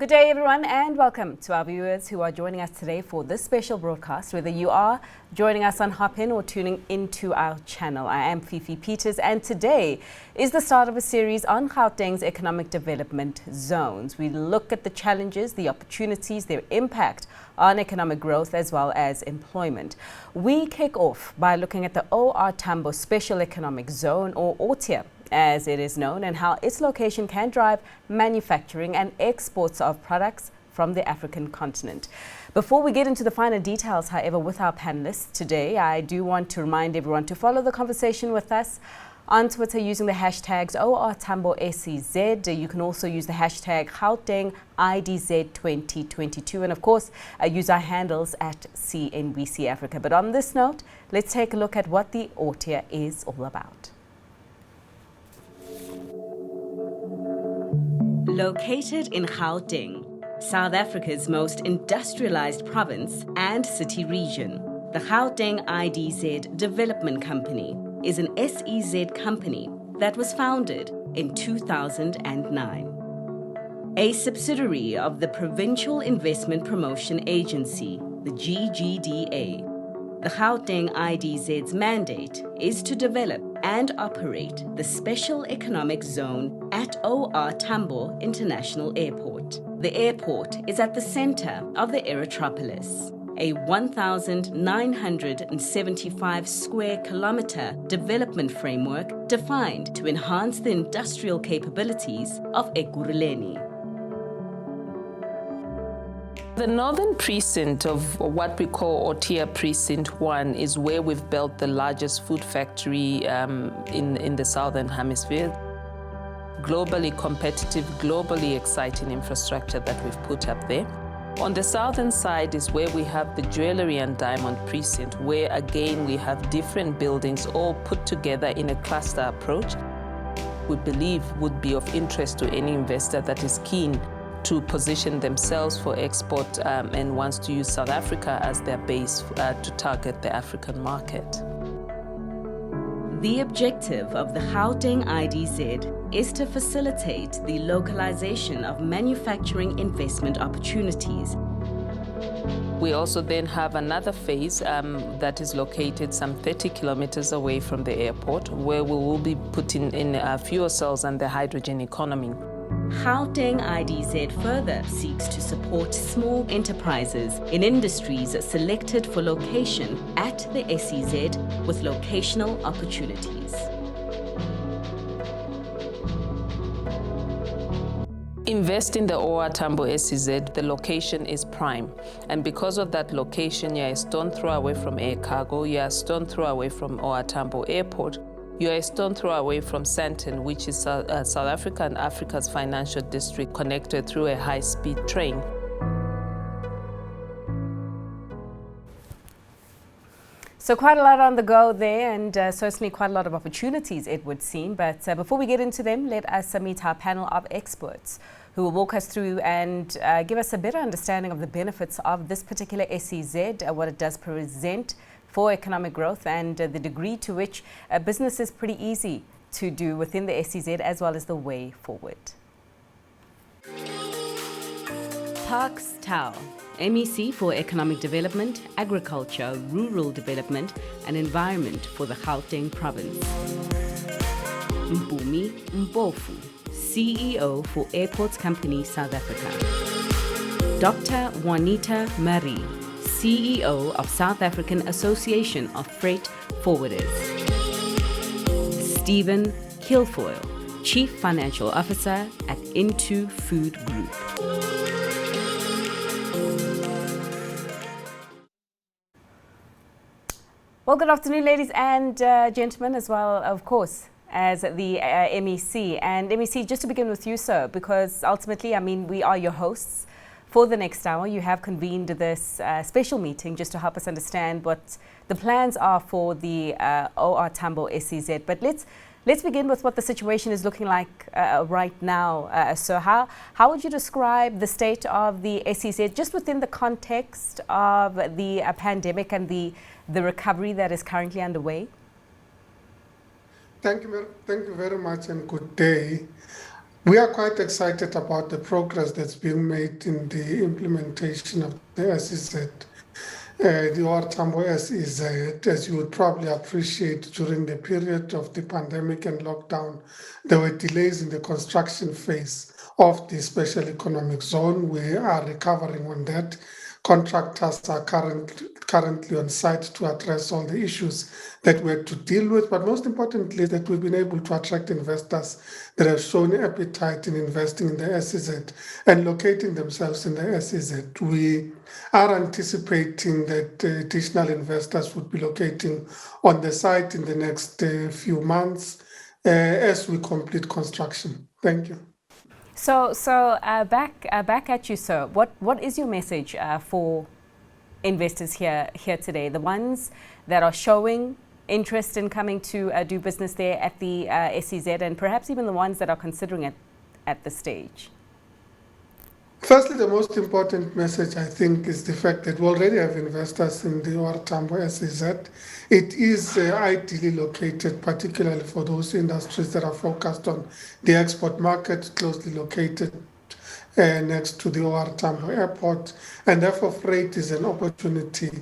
Good day, everyone, and welcome to our viewers who are joining us today for this special broadcast, whether you are joining us on Hop-In or tuning into our channel. I am Fifi Peters, and today is the start of a series on Gauteng's economic development zones. We look at the challenges, the opportunities, their impact on economic growth as well as employment. We kick off by looking at the OR Tambo Special Economic Zone, or ORTIA, as it is known, and how its location can drive manufacturing and exports of products from the African continent. Before we get into the finer details, however, with our panelists today, I do want to remind everyone to follow the conversation with us on Twitter using the hashtags OR Tambo SEZ. You can also use the hashtag Gauteng IDZ 2022, and of course use our handles at CNBC Africa. But on this note, let's take a look at what the ORTIA is all about. Located in Gauteng, South Africa's most industrialized province and city region, the Gauteng IDZ Development Company is an SEZ company that was founded in 2009. A subsidiary of the Provincial Investment Promotion Agency, the GGDA, the Gauteng IDZ's mandate is to develop and operate the Special Economic Zone at OR Tambo International Airport. The airport is at the center of the Erythropolis, a 1,975 square kilometer development framework defined to enhance the industrial capabilities of Ekurhuleni. The northern precinct of what we call ORTIA Precinct 1 is where we've built the largest food factory in the southern hemisphere. Globally competitive, globally exciting infrastructure that we've put up there. On the southern side is where we have the jewelry and diamond precinct, where again we have different buildings all put together in a cluster approach. We believe would be of interest to any investor that is keen to position themselves for export and wants to use South Africa as their base to target the African market. The objective of the Gauteng IDZ is to facilitate the localization of manufacturing investment opportunities. We also then have another phase that is located some 30 kilometers away from the airport, where we will be putting in fuel cells and the hydrogen economy. Gauteng IDZ further seeks to support small enterprises in industries selected for location at the SEZ with locational opportunities. Invest in the OR Tambo SEZ, the location is prime. And because of that location, you're a stone throw away from air cargo, you're a stone throw away from OR Tambo Airport, you are a stone throw away from Sandton, which is South Africa and Africa's financial district, connected through a high-speed train. So quite a lot on the go there, and certainly quite a lot of opportunities, it would seem. But before we get into them, let us meet our panel of experts who will walk us through and give us a better understanding of the benefits of this particular SEZ, what it does present for economic growth, and the degree to which business is pretty easy to do within the SEZ, as well as the way forward. Parks Tau, MEC for Economic Development, Agriculture, Rural Development and Environment for the Gauteng Province. Mpumi Mpofu, CEO for Airports Company South Africa. Dr. Juanita Marie, CEO of South African Association of Freight Forwarders. Stephen Kilfoyle, Chief Financial Officer at Into Food Group. Well, good afternoon, ladies and gentlemen, as well, of course, as the MEC. And MEC, just to begin with you, sir, because ultimately, I mean, we are your hosts. For the next hour, you have convened this special meeting just to help us understand what the plans are for the OR Tambo SEZ. But let's begin with what the situation is looking like right now. So how would you describe the state of the SEZ just within the context of the pandemic and the recovery that is currently underway? Thank you very much and good day. We are quite excited about the progress that's being made in the implementation of the SEZ. The OR Tambo SEZ, as you would probably appreciate, during the period of the pandemic and lockdown, there were delays in the construction phase of the special economic zone. We are recovering on that. Contractors are currently on site to address all the issues that we had to deal with, but most importantly, that we've been able to attract investors that have shown appetite in investing in the SEZ and locating themselves in the SEZ. We are anticipating that additional investors would be locating on the site in the next few months as we complete construction. Thank you. So back at you, sir. What is your message for investors here today? The ones that are showing interest in coming to do business there at the SEZ, and perhaps even the ones that are considering it at this stage? Firstly, the most important message, I think, is the fact that we already have investors in the OR Tambo SEZ. It is ideally located, particularly for those industries that are focused on the export market, closely located next to the OR Tambo airport, and therefore freight is an opportunity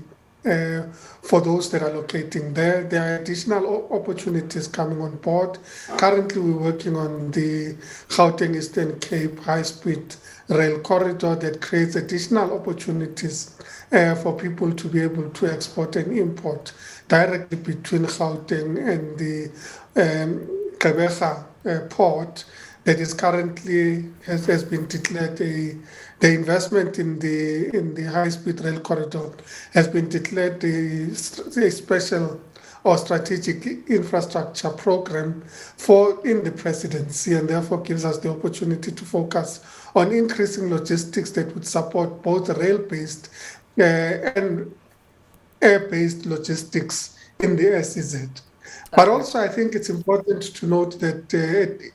for those that are locating there. There are additional opportunities coming on board. Currently, we're working on the Gauteng Eastern Cape high-speed rail corridor that creates additional opportunities for people to be able to export and import directly between Gauteng and the Gqeberha port that is currently has been declared the investment in the high-speed rail corridor has been declared a special or strategic infrastructure program in the presidency, and therefore gives us the opportunity to focus on increasing logistics that would support both rail-based and air-based logistics in the SEZ. But also, I think it's important to note that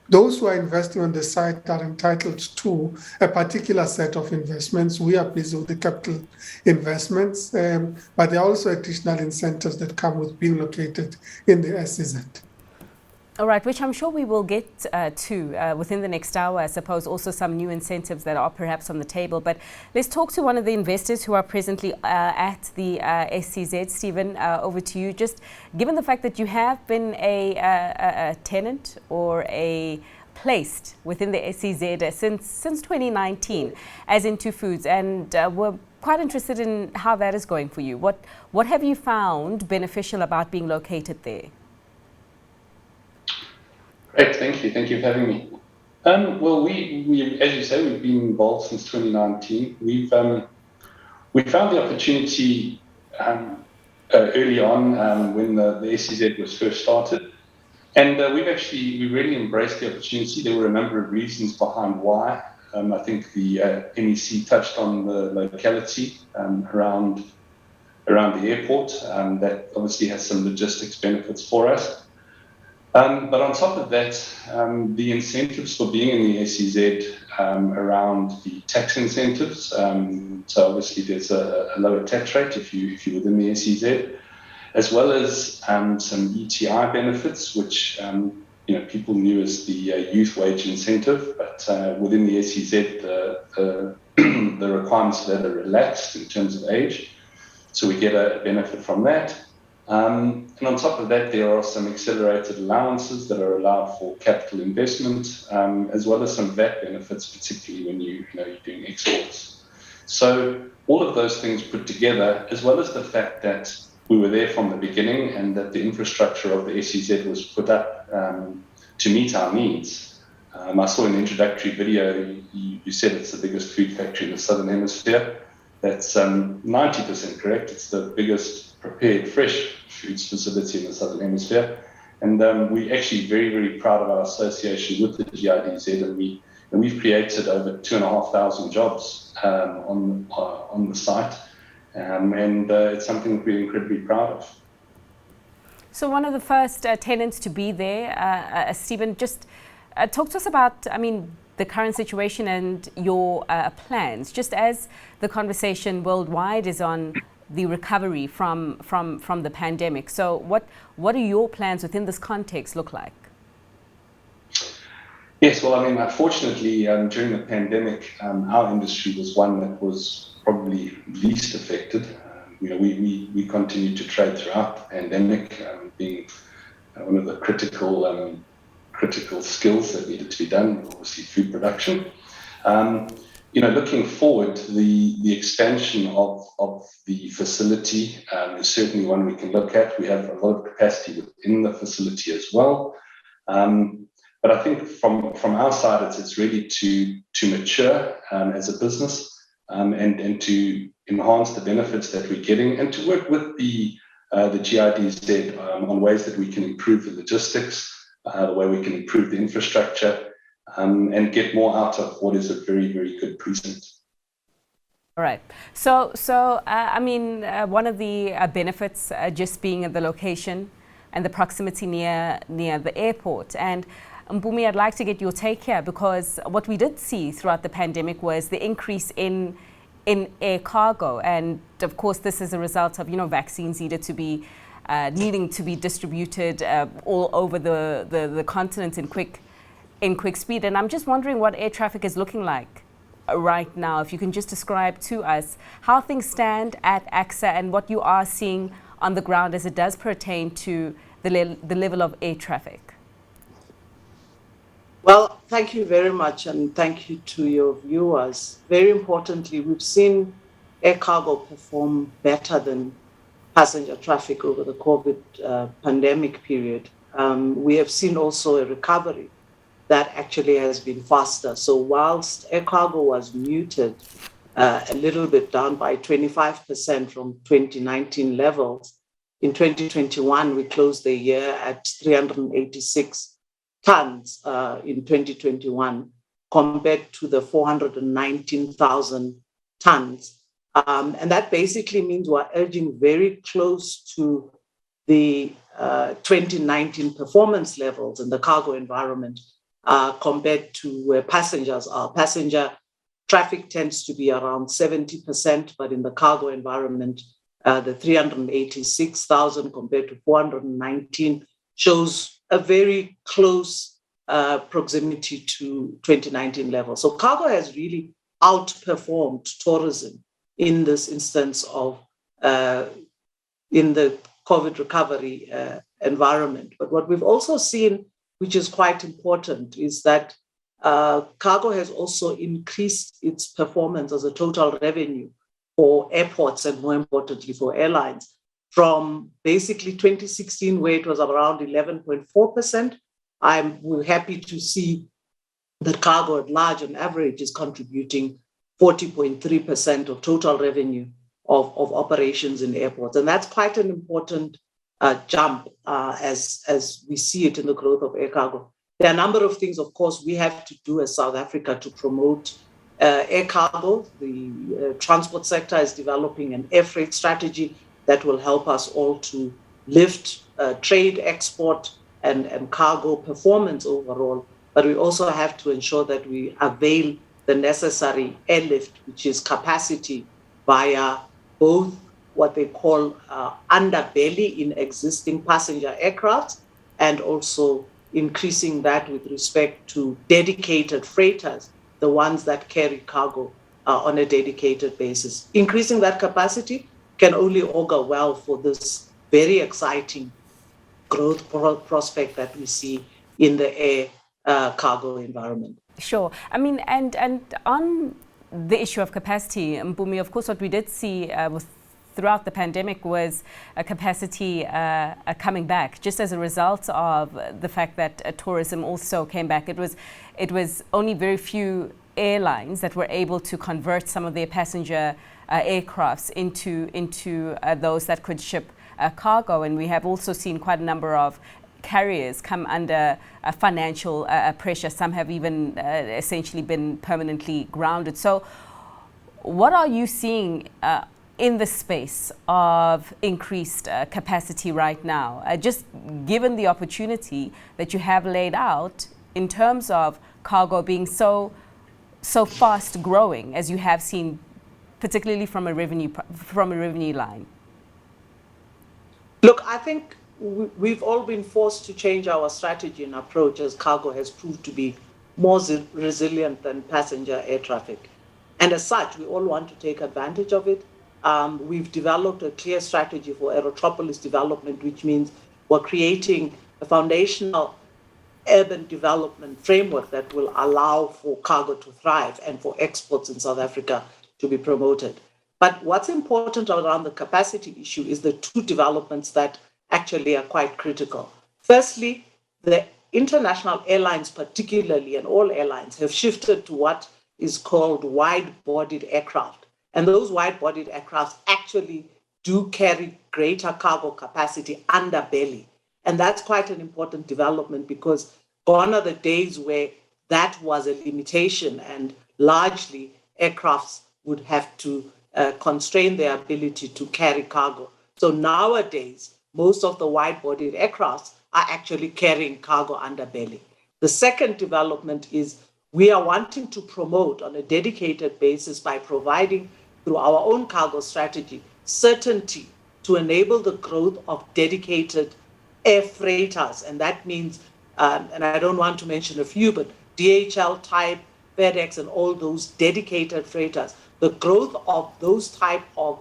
those who are investing on the site are entitled to a particular set of investments. We are busy with the capital investments, but there are also additional incentives that come with being located in the SEZ. All right, which I'm sure we will get to within the next hour. I suppose also some new incentives that are perhaps on the table. But let's talk to one of the investors who are presently at the SEZ. Stephen, over to you. Just given the fact that you have been a tenant or placed within the SEZ since 2019 as Into Foods, and we're quite interested in how that is going for you. What have you found beneficial about being located there? Great, thank you. Thank you for having me. Well, we, as you say, we've been involved since 2019. We found the opportunity early on when the SEZ was first started, and we really embraced the opportunity. There were a number of reasons behind why. I think the NEC touched on the locality around the airport. That obviously has some logistics benefits for us. But on top of that, the incentives for being in the SEZ around the tax incentives. So obviously there's a lower tax rate if you're within the SEZ, as well as some ETI benefits, which people knew as the youth wage incentive. But within the SEZ, the requirements for that are relaxed in terms of age, so we get a benefit from that. And on top of that, there are some accelerated allowances that are allowed for capital investment, as well as some VAT benefits, particularly when you're doing exports. So all of those things put together, as well as the fact that we were there from the beginning and that the infrastructure of the SEZ was put up to meet our needs. I saw an introductory video, you said it's the biggest food factory in the Southern Hemisphere. That's 90% correct. It's the biggest prepared fresh foods facility in the Southern Hemisphere, and we're actually very, very proud of our association with the GIDZ, and we've created over 2,500 jobs on the site, and it's something that we're incredibly proud of. So one of the first tenants to be there, Stephen, just talk to us about, the current situation and your plans, just as the conversation worldwide is on the recovery from the pandemic. So what do your plans within this context look like? Yes, well, I mean, unfortunately, during the pandemic, our industry was one that was probably least affected. We continued to trade throughout the pandemic, being one of the critical skills that needed to be done, obviously food production. Looking forward, the expansion of the facility is certainly one we can look at. We have a lot of capacity within the facility as well. But I think from our side, it's really to mature as a business and to enhance the benefits that we're getting, and to work with the GIDZ on ways that we can improve the logistics, the way we can improve the infrastructure, and get more out of what is a very, very good precinct. All right. So I mean, one of the benefits just being at the location and the proximity near the airport. And Mpumi, I'd like to get your take here, because what we did see throughout the pandemic was the increase in air cargo, and of course this is a result of vaccines needing to be distributed all over the continent in quick speed. And I'm just wondering what air traffic is looking like right now. If you can just describe to us how things stand at AXA and what you are seeing on the ground as it does pertain to the level of air traffic. Well, thank you very much, and thank you to your viewers. Very importantly, we've seen air cargo perform better than passenger traffic over the COVID pandemic period. We have seen also a recovery that actually has been faster. So whilst air cargo was muted a little bit, down by 25% from 2019 levels, in 2021, we closed the year at 386 tons in 2021 compared to the 419,000 tons. And that basically means we're edging very close to the 2019 performance levels in the cargo environment compared to where passengers are. Passenger traffic tends to be around 70%, but in the cargo environment, the 386,000 compared to 419 shows a very close proximity to 2019 levels. So cargo has really outperformed tourism in this instance of in the COVID recovery environment. But what we've also seen, which is quite important, is that cargo has also increased its performance as a total revenue for airports and, more importantly, for airlines, from basically 2016, where it was around 11.4%. We're happy to see that cargo at large on average is contributing 40.3% of total revenue of operations in airports. And that's quite an important jump as we see it in the growth of air cargo. There are a number of things, of course, we have to do as South Africa to promote air cargo. The transport sector is developing an air freight strategy that will help us all to lift trade, export, and cargo performance overall. But we also have to ensure that we avail the necessary airlift, which is capacity, via both what they call underbelly in existing passenger aircraft, and also increasing that with respect to dedicated freighters, the ones that carry cargo on a dedicated basis. Increasing that capacity can only augur well for this very exciting growth prospect that we see in the air cargo environment. Sure. I mean, and on the issue of capacity, Mpumi, of course, what we did see throughout the pandemic was a capacity coming back, just as a result of the fact that tourism also came back. It was only very few airlines that were able to convert some of their passenger aircrafts into those that could ship cargo, and we have also seen quite a number of carriers come under financial pressure. Some have even essentially been permanently grounded. So what are you seeing in the space of increased capacity right now, just given the opportunity that you have laid out in terms of cargo being so fast growing as you have seen, particularly from a revenue line? Look, I think we've all been forced to change our strategy and approach, as cargo has proved to be more resilient than passenger air traffic. And as such, we all want to take advantage of it. We've developed a clear strategy for aerotropolis development, which means we're creating a foundational urban development framework that will allow for cargo to thrive and for exports in South Africa to be promoted. But what's important around the capacity issue is the two developments that actually are quite critical. Firstly, the international airlines particularly, and all airlines, have shifted to what is called wide-bodied aircraft. And those wide-bodied aircraft actually do carry greater cargo capacity underbelly. And that's quite an important development because gone are the days where that was a limitation and largely aircrafts would have to constrain their ability to carry cargo. So nowadays, most of the wide-bodied aircrafts are actually carrying cargo underbelly. The second development is we are wanting to promote on a dedicated basis by providing through our own cargo strategy certainty to enable the growth of dedicated air freighters. And that means, and I don't want to mention a few, but DHL type, FedEx, and all those dedicated freighters. The growth of those type of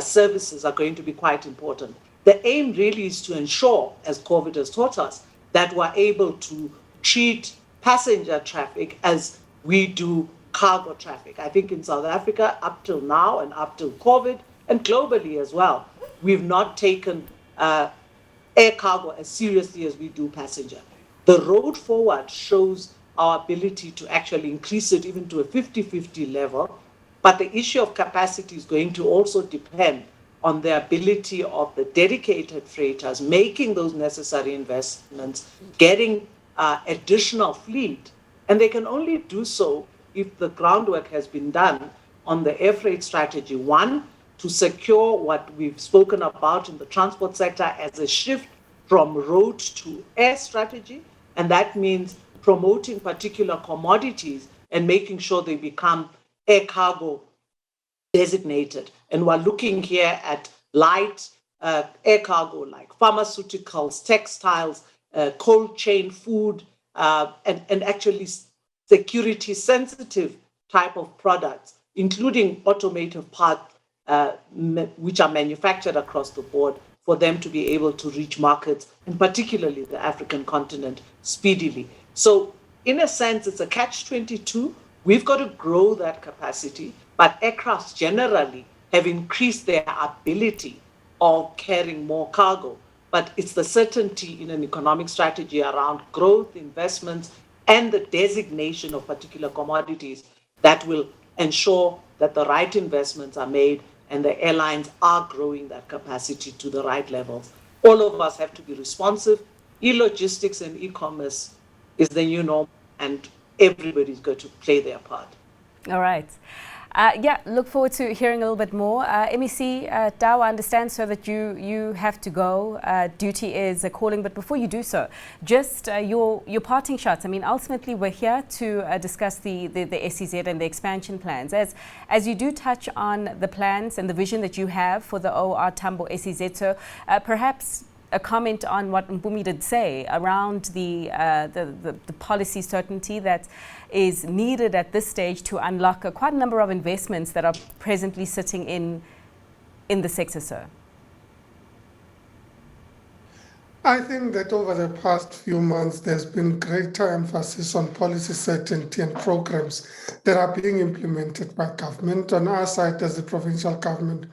services are going to be quite important. The aim really is to ensure, as COVID has taught us, that we're able to treat passenger traffic as we do cargo traffic. I think in South Africa, up till now and up till COVID, and globally as well, we've not taken air cargo as seriously as we do passenger. The road forward shows our ability to actually increase it even to a 50-50 level, but the issue of capacity is going to also depend on the ability of the dedicated freighters making those necessary investments, getting additional fleet, and they can only do so if the groundwork has been done on the air freight strategy. One, to secure what we've spoken about in the transport sector as a shift from road to air strategy, and that means promoting particular commodities and making sure they become air cargo designated. And we're looking here at light air cargo like pharmaceuticals, textiles, cold chain food, and actually security sensitive type of products, including automotive parts, which are manufactured across the board, for them to be able to reach markets, and particularly the African continent, speedily. So in a sense, it's a catch-22. We've got to grow that capacity, but aircrafts generally have increased their ability of carrying more cargo. But it's the certainty in an economic strategy around growth, investments, and the designation of particular commodities that will ensure that the right investments are made and the airlines are growing that capacity to the right levels. All of us have to be responsive. E-logistics and e-commerce is the new norm, and everybody's got to play their part. All right. Yeah, look forward to hearing a little bit more. MEC Dao, I understand, so that you have to go. Duty is calling, but before you do so, just your parting shots. I mean, ultimately, we're here to discuss the SEZ and the expansion plans. As you do touch on the plans and the vision that you have for the OR Tambo SEZ, so perhaps a comment on what Mpumi did say around the policy certainty that is needed at this stage to unlock quite a number of investments that are presently sitting in the sector, sir. I think that over the past few months, there's been greater emphasis on policy certainty and programs that are being implemented by government. On our side, as the provincial government,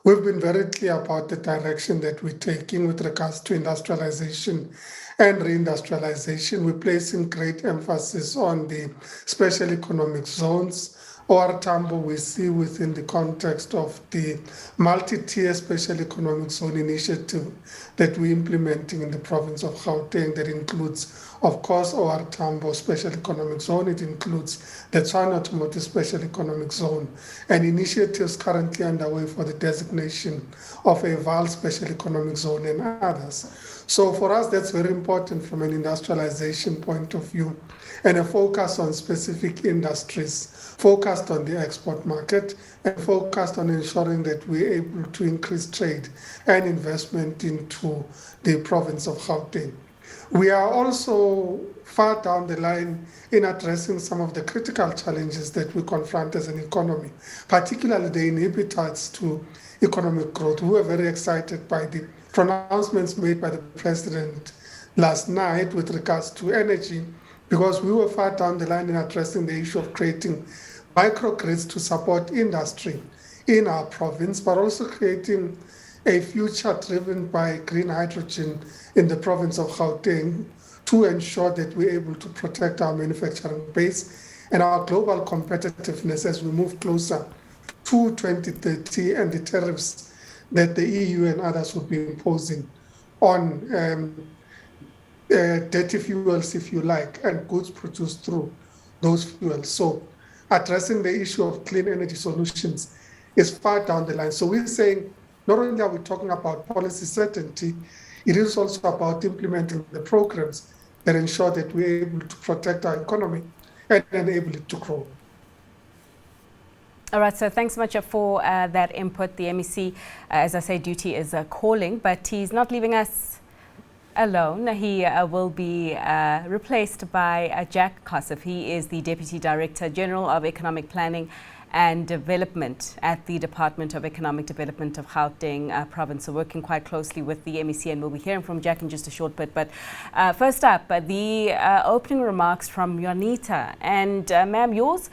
we've been very clear about the direction that we're taking with regards to industrialization and reindustrialization. We're placing great emphasis on the special economic zones. OR Tambo we see within the context of the multi-tier special economic zone initiative that we're implementing in the province of Gauteng, that includes, of course, OR Tambo special economic zone. It includes the Tshwane Automotive Special Economic Zone, and initiatives currently underway for the designation of a VAL special economic zone and others. So for us, that's very important from an industrialization point of view, and a focus on specific industries, focused on the export market, and focused on ensuring that we're able to increase trade and investment into the province of Gauteng. We are also far down the line in addressing some of the critical challenges that we confront as an economy, particularly the inhibitors to economic growth. We were very excited by the pronouncements made by the president last night with regards to energy, because we were far down the line in addressing the issue of creating microgrids to support industry in our province, but also creating a future driven by green hydrogen in the province of Gauteng to ensure that we're able to protect our manufacturing base and our global competitiveness as we move closer to 2030 and the tariffs that the EU and others will be imposing on dirty fuels, if you like, and goods produced through those fuels. So addressing the issue of clean energy solutions is far down the line. So we're saying not only are we talking about policy certainty, it is also about implementing the programs that ensure that we're able to protect our economy and enable it to grow. All right, so thanks so much for that input. The MEC, as I say, duty is calling, but he's not leaving us alone. He will be replaced by Jack Kossoff. He is the Deputy Director General of Economic Planning and Development at the Department of Economic Development of Gauteng Province. So working quite closely with the MEC, and we'll be hearing from Jack in just a short bit. But first up, the opening remarks from Juanita. And ma'am, yours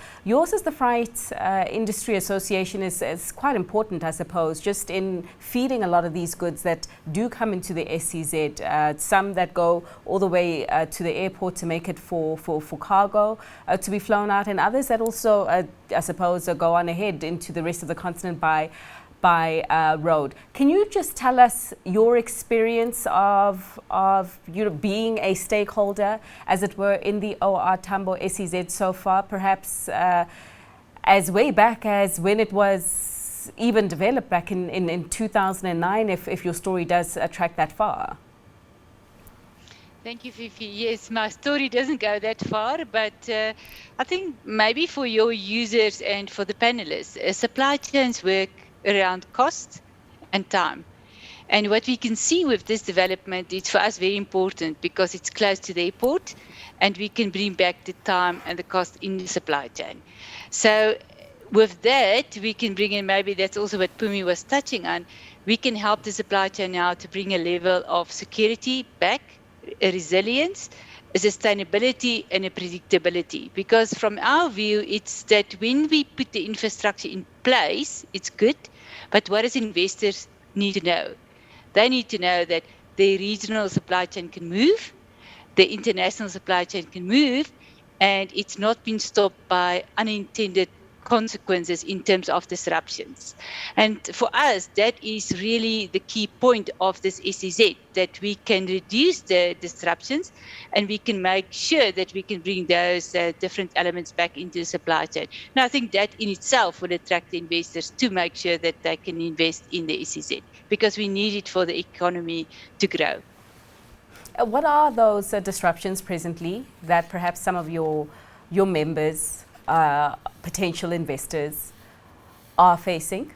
as the Freight Industry Association is quite important, I suppose, just in feeding a lot of these goods that do come into the SEZ, some that go all the way to the airport to make it for cargo to be flown out, and others that also, I suppose, go on ahead into the rest of the continent by road. Can you just tell us your experience of being a stakeholder, as it were, in the OR Tambo SEZ so far, perhaps as way back as when it was even developed back in 2009, if your story does track that far? Thank you, Fifi. Yes, my story doesn't go that far, but I think maybe for your users and for the panelists, supply chains work around cost and time. And what we can see with this development, it's for us very important because it's close to the airport and we can bring back the time and the cost in the supply chain. So with that, we can bring in, maybe that's also what Pumi was touching on, we can help the supply chain now to bring a level of security back, a resilience, a sustainability, and a predictability. Because from our view, it's that when we put the infrastructure in place, it's good. But what does investors need to know? They need to know that the regional supply chain can move, the international supply chain can move, and it's not been stopped by unintended consequences in terms of disruptions. And for us, that is really the key point of this SEZ, that we can reduce the disruptions and we can make sure that we can bring those different elements back into the supply chain. And I think that in itself will attract the investors to make sure that they can invest in the SEZ, because we need it for the economy to grow. What are those disruptions presently that perhaps some of your members, potential investors, are facing?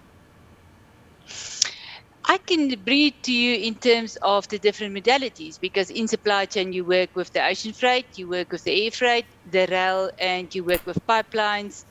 I can bring it to you in terms of the different modalities, because in supply chain you work with the ocean freight, you work with the air freight, the rail, and you work with pipelines.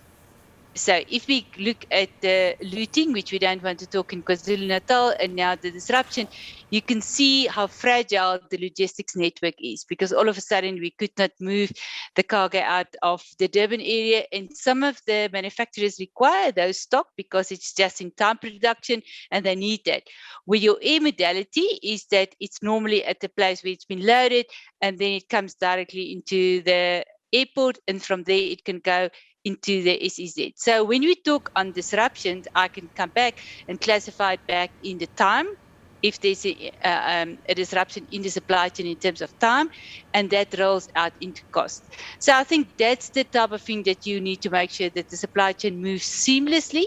So if we look at the looting, which we don't want to talk in KwaZulu-Natal, and now the disruption, you can see how fragile the logistics network is, because all of a sudden we could not move the cargo out of the Durban area, and some of the manufacturers require those stock because it's just in time production and they need that. With your air modality is that it's normally at the place where it's been loaded and then it comes directly into the airport, and from there it can go into the SEZ. So when we talk on disruptions, I can come back and classify it back in the time, if there's a disruption in the supply chain in terms of time, and that rolls out into cost. So I think that's the type of thing that you need to make sure that the supply chain moves seamlessly.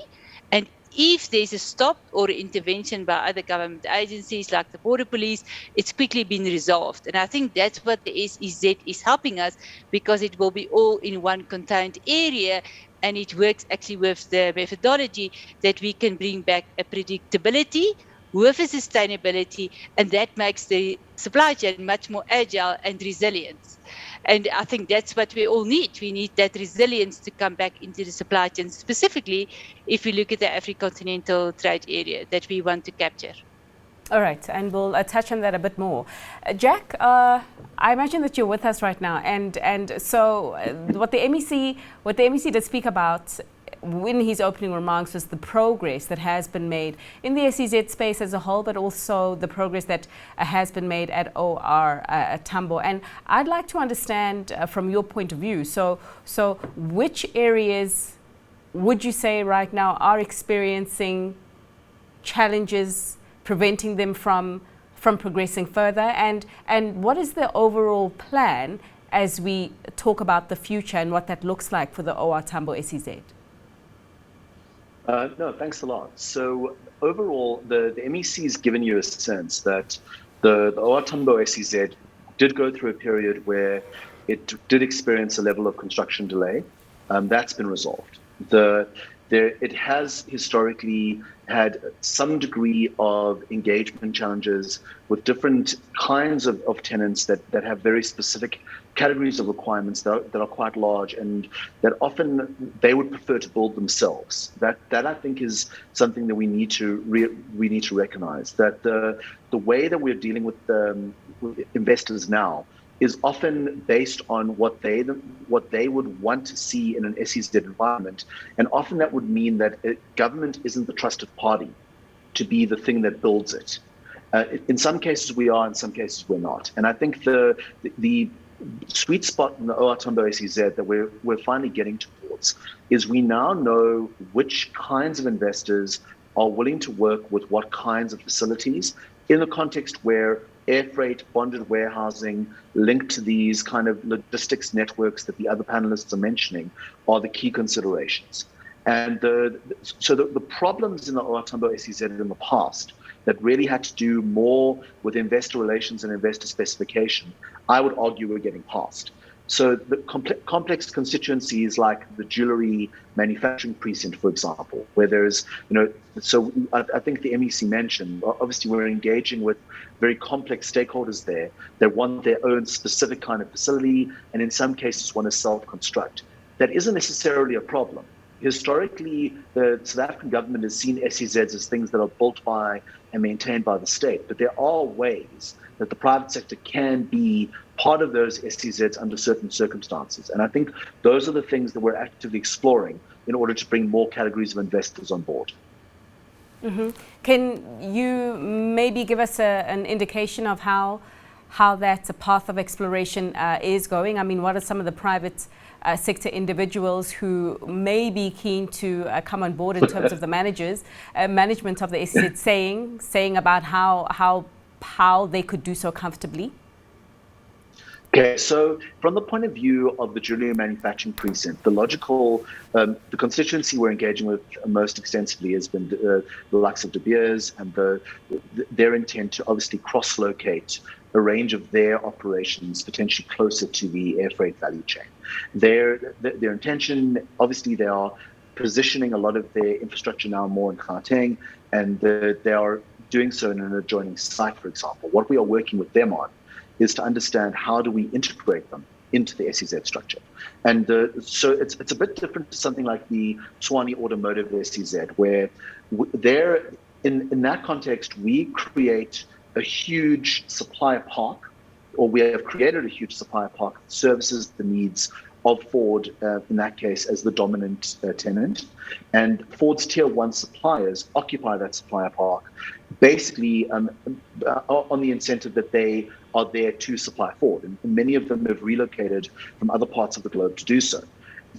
And if there's a stop or intervention by other government agencies like the Border Police, it's quickly been resolved. And I think that's what the SEZ is helping us, because it will be all in one contained area, and it works actually with the methodology that we can bring back a predictability with a sustainability, and that makes the supply chain much more agile and resilient. And I think that's what we all need. We need that resilience to come back into the supply chain, specifically if we look at the African-continental trade area that we want to capture. All right, and we'll touch on that a bit more. Jack, I imagine that you're with us right now, and so what the MEC did speak about in his opening remarks was the progress that has been made in the SEZ space as a whole, but also the progress that has been made at OR Tambo. And I'd like to understand from your point of view, so which areas would you say right now are experiencing challenges preventing them from progressing further, and what is the overall plan as we talk about the future and what that looks like for the OR Tambo SEZ? No, thanks a lot. So overall, the MEC has given you a sense that the OR Tambo SEZ did go through a period where it did experience a level of construction delay. That's been resolved. It has historically had some degree of engagement challenges with different kinds of tenants that have very specific categories of requirements that are quite large, and that often they would prefer to build themselves. That I think is something that we need to recognize, that the way that we're dealing with investors now is often based on what they would want to see in an SEZ environment, and often that would mean that government isn't the trusted party to be the thing that builds it. In some cases we are, in some cases we're not, and I think the sweet spot in the OR Tambo SEZ that we're finally getting towards is we now know which kinds of investors are willing to work with what kinds of facilities in a context where air freight, bonded warehousing, linked to these kind of logistics networks that the other panelists are mentioning are the key considerations. And so the problems in the OR Tambo SEZ in the past that really had to do more with investor relations and investor specification, I would argue we're getting past. So the complex constituencies like the jewelry manufacturing precinct, for example, where there's, so I think the MEC mentioned, obviously we're engaging with very complex stakeholders there that want their own specific kind of facility, and in some cases want to self-construct. That isn't necessarily a problem. Historically, the South African government has seen SEZs as things that are built by and maintained by the state, but there are ways that the private sector can be part of those SEZs under certain circumstances. And I think those are the things that we're actively exploring in order to bring more categories of investors on board. Mm-hmm. Can you maybe give us an indication of how that path of exploration is going? I mean, what are some of the private sector individuals who may be keen to come on board in terms of the management of the SEZ saying about how they could do so comfortably? Okay, so from the point of view of the jewelry manufacturing precinct, the logical, the constituency we're engaging with most extensively has been the likes of De Beers and their intent to obviously cross-locate a range of their operations potentially closer to the air freight value chain. Their intention, obviously they are positioning a lot of their infrastructure now more in Gauteng, and they are doing so in an adjoining site, for example. What we are working with them on is to understand how do we integrate them into the SEZ structure. And so it's a bit different to something like the Tshwane Automotive SEZ, where in that context, we create a huge supplier park, or we have created a huge supplier park that services the needs of Ford, in that case, as the dominant tenant. And Ford's tier 1 suppliers occupy that supplier park, basically on the incentive that they are there to supply Ford. And many of them have relocated from other parts of the globe to do so.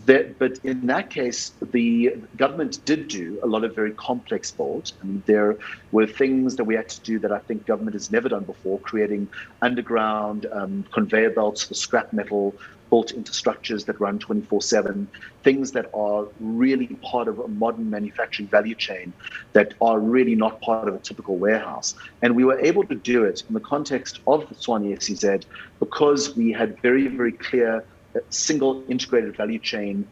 But in that case, the government did do a lot of very complex builds. I mean, there were things that we had to do that I think government has never done before, creating underground conveyor belts for scrap metal built into structures that run 24/7, things that are really part of a modern manufacturing value chain that are really not part of a typical warehouse. And we were able to do it in the context of the Tshwane SEZ because we had very, very clear single integrated value chain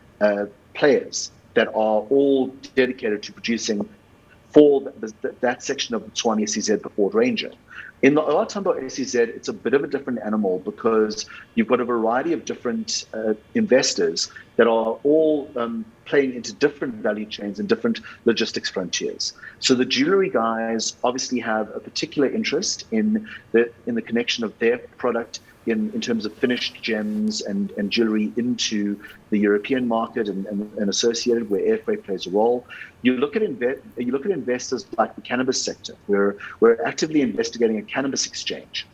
players that are all dedicated to producing for that section of the Tshwane SEZ, the Ford Ranger. In the OR Tambo SEZ, it's a bit of a different animal because you've got a variety of different investors that are all playing into different value chains and different logistics frontiers. So the jewelry guys obviously have a particular interest in the connection of their product in terms of finished gems and jewelry into the European market and associated where air freight plays a role. You look at investors like the cannabis sector, where we're actively investigating a cannabis exchange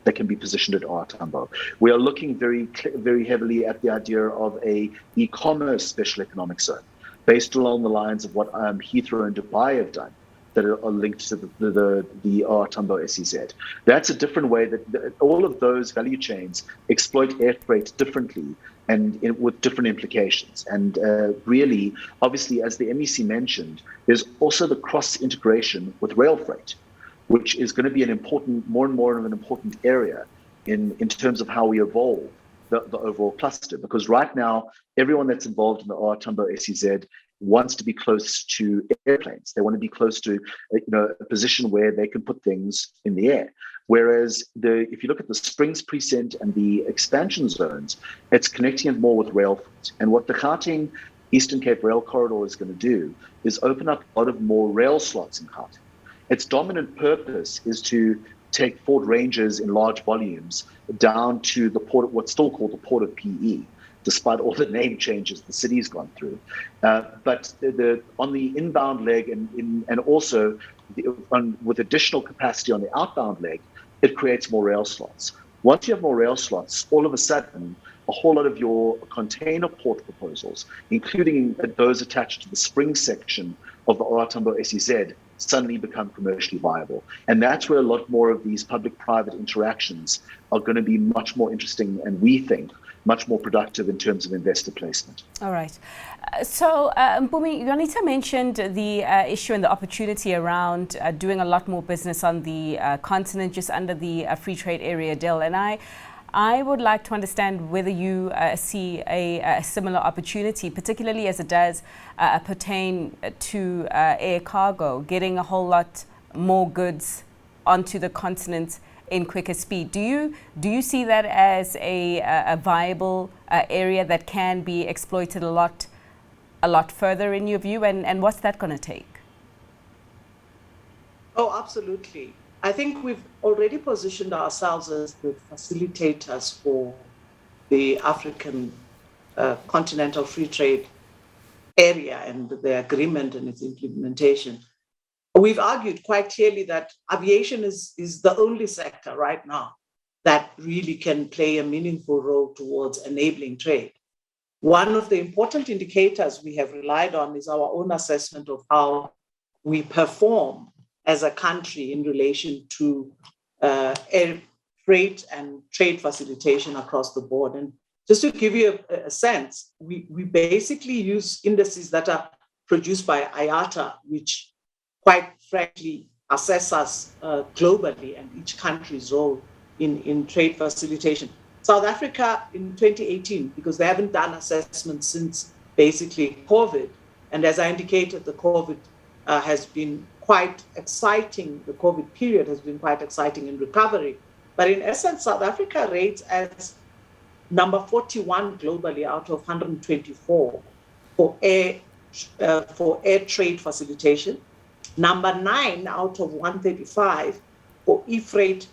that can be positioned at OR Tambo. We are looking very heavily at the idea of a e-commerce special economic zone, based along the lines of what Heathrow and Dubai have done, that are linked to the OR Tambo SEZ. That's a different way that all of those value chains exploit air freight differently and with different implications. And really, obviously, as the MEC mentioned, there's also the cross-integration with rail freight, which is going to be more and more of an important area in terms of how we evolve the overall cluster. Because right now, everyone that's involved in the OR Tambo SEZ wants to be close to airplanes. They want to be close to a position where they can put things in the air. Whereas if you look at the Springs precinct and the expansion zones, it's connecting it more with rail freight. And what the Gauteng Eastern Cape Rail Corridor is going to do is open up a lot of more rail slots in Gauteng. Its dominant purpose is to take Ford Rangers in large volumes down to the port, what's still called the Port of PE, despite all the name changes the city's gone through. But on the inbound leg and also with additional capacity on the outbound leg, it creates more rail slots. Once you have more rail slots, all of a sudden, a whole lot of your container port proposals, including those attached to the spring section of the OR Tambo SEZ, suddenly become commercially viable. And that's where a lot more of these public-private interactions are going to be much more interesting, and we think much more productive in terms of investor placement. All right. So, Mpumi, Yonita mentioned the issue and the opportunity around doing a lot more business on the continent just under the free trade area deal. And I would like to understand whether you see a similar opportunity, particularly as it does pertain to air cargo, getting a whole lot more goods onto the continent in quicker speed. Do you see that as a viable area that can be exploited a lot further in your view, and what's that going to take? Oh, absolutely. I think we've already positioned ourselves as the facilitators for the African continental free trade area and the agreement and its implementation. We've argued quite clearly that aviation is the only sector right now that really can play a meaningful role towards enabling trade. One of the important indicators we have relied on is our own assessment of how we perform as a country in relation to air freight and trade facilitation across the board. And just to give you a sense, we basically use indices that are produced by IATA, which quite frankly assess us globally and each country's role in trade facilitation. South Africa in 2018, because they haven't done assessments since basically COVID, and as I indicated, the COVID has been quite exciting. The COVID period has been quite exciting in recovery. But in essence, South Africa rates as number 41 globally out of 124 for air trade facilitation, number 9 out of 135 for e-freight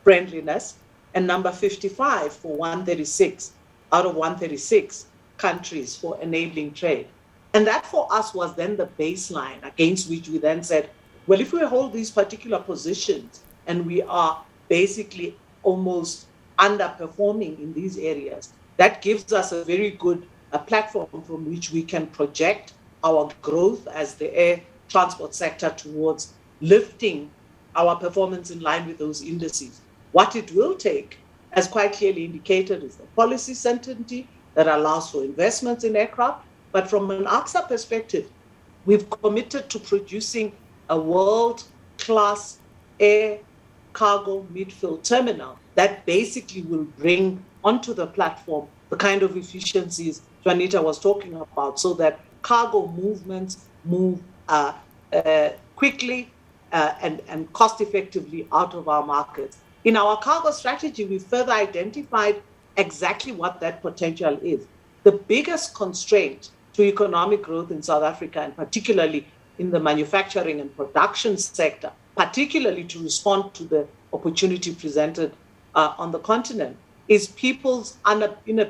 friendliness, and number 55 for 136 out of 136 countries for enabling trade. And that for us was then the baseline against which we then said, well, if we hold these particular positions and we are basically almost underperforming in these areas, that gives us a very good platform from which we can project our growth as the air transport sector towards lifting our performance in line with those indices. What it will take, as quite clearly indicated, is the policy certainty that allows for investments in aircraft. But from an AXA perspective, we've committed to producing a world-class air cargo midfield terminal that basically will bring onto the platform the kind of efficiencies Juanita was talking about, so that cargo movements move quickly and cost effectively out of our markets. In our cargo strategy, we further identified exactly what that potential is. The biggest constraint to economic growth in South Africa, and particularly in the manufacturing and production sector, particularly to respond to the opportunity presented on the continent, is people's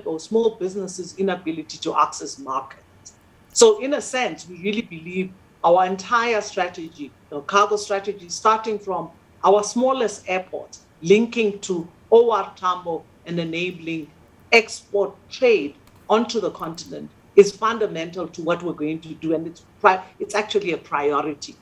or small businesses' inability to access markets. So in a sense, we really believe our entire strategy, the cargo strategy, starting from our smallest airports, linking to OR Tambo and enabling export trade onto the continent, is fundamental to what we're going to do. And it's actually a priority.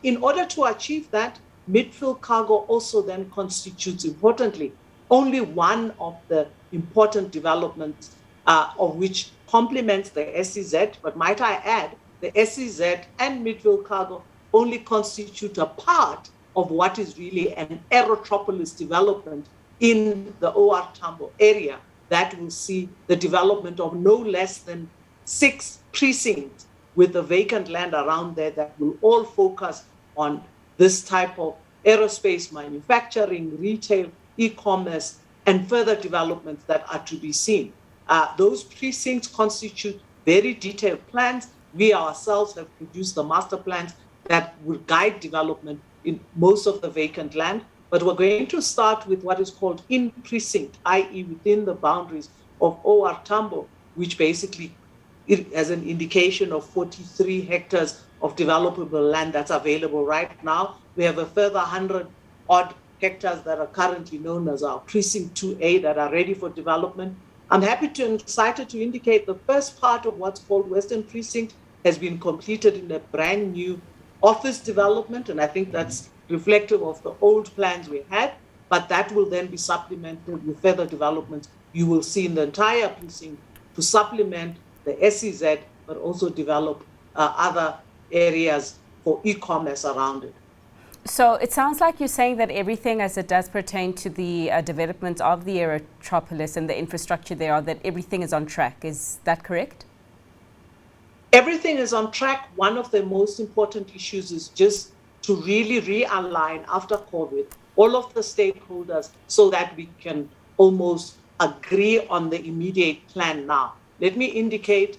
In order to achieve that, midfield cargo also then constitutes, importantly, only one of the important developments of which complements the SEZ. But might I add, the SEZ and midfield cargo only constitute a part of what is really an aerotropolis development in the OR Tambo area that will see the development of no less than 6 precincts with the vacant land around there that will all focus on this type of aerospace manufacturing, retail, e-commerce, and further developments that are to be seen. Those precincts constitute very detailed plans. We ourselves have produced the master plans that will guide development in most of the vacant land. But we're going to start with what is called in precinct, i.e. within the boundaries of OR Tambo, which basically has an indication of 43 hectares of developable land that's available right now. We have a further 100 odd hectares that are currently known as our precinct 2A that are ready for development. I'm happy and excited to indicate the first part of what's called Western Precinct has been completed in a brand new office development, and I think that's reflective of the old plans we had, but that will then be supplemented with further developments you will see in the entire precinct to supplement the SEZ, but also develop other areas for e-commerce around it. So it sounds like you're saying that everything as it does pertain to the development of the aerotropolis and the infrastructure there, that everything is on track. Is that correct? Everything is on track. One of the most important issues is just to really realign after COVID, all of the stakeholders so that we can almost agree on the immediate plan now. Let me indicate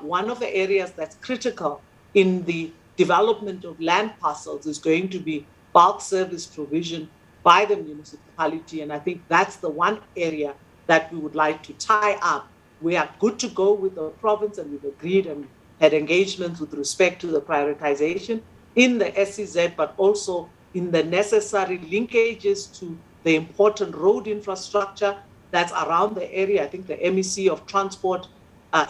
one of the areas that's critical in the development of land parcels is going to be bulk service provision by the municipality. And I think that's the one area that we would like to tie up. We are good to go with the province, and we've agreed and had engagements with respect to the prioritization in the SEZ, but also in the necessary linkages to the important road infrastructure that's around the area. I think the MEC of Transport